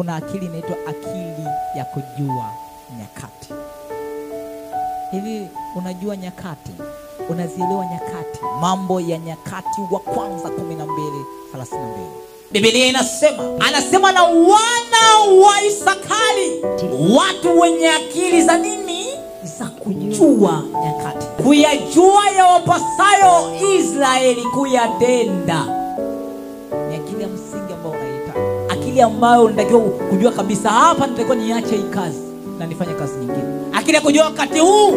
kuna akili inaitwa akili ya kujua nyakati. Hivi unajua nyakati? Unazielewa nyakati? Mambo ya Nyakati wa kwanza 12:32. Biblia anasema na wana wa Isakari, watu wenye akili za nini? Za kujua nyakati. Kuyajua ya wapasayo Israeli kuyatenda. Ni akili ya msingi ambayo unaita. Akili ambayo unatakiwa kujua kabisa, hapa nitakiwa niache hii kazi na nifanye kazi nyingine. Akili ya kujua wakati huu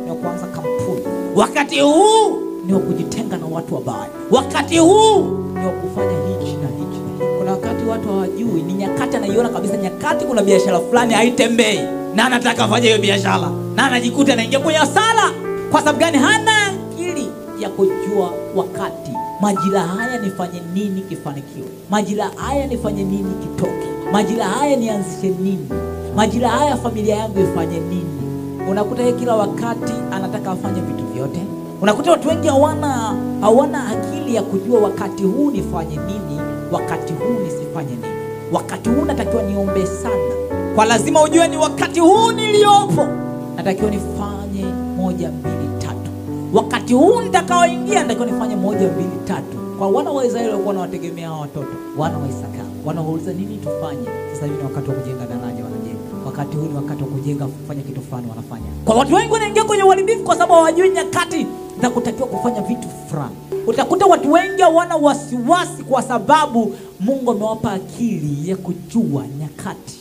ni kuanza kampuni. Wakati huu ni kujitenga na watu wabaya. Wakati huu ni kufanya hichi na hichi. Kuna wakati watu hawajui, ni nyakati anaiona kabisa nyakati kuna biashara fulani haitembei na anataka afanye hiyo biashara na anajikuta anaingia kwenye hasara. Kwa sababu gani? Hana akili ya kujua wakati. Majira haya nifanye nini kifanikiwe? Majira haya nifanye nini kitoke? Majira haya nianzishe nini? Majira haya familia yangu ifanye nini? Unakuta yeye kila wakati anataka afanye vitu vyote. Unakuta watu wengi hawana akili ya kujua wakati huu nifanye nini, wakati huu nisifanye nini. Wakati huu natakiwa niombe sana. Kwa lazima ujue ni wakati huu niliopo natakiwa nifanye 1, 2, 3. Wakati huu nitakaoingia natakiwa nifanye 1, 2, 3. Kwa wana wa Israeli walikuwa wanawategemea hao watoto, wana wa Isaka. Wanauliza nini tufanye? Sasa hivi ni wakati wa kujenga daraja, wanajenga. Wakati huu ni wakati wa kujenga, kufanya kitu fulani, wanafanya. Kwa watu wengi wanaingia kwenye uharibifu kwa sababu hawajui nyakati na kutakiwa kufanya vitu fulani. Utakuta watu wengi wana wasiwasi kwa sababu Mungu amewapa akili ya kujua nyakati.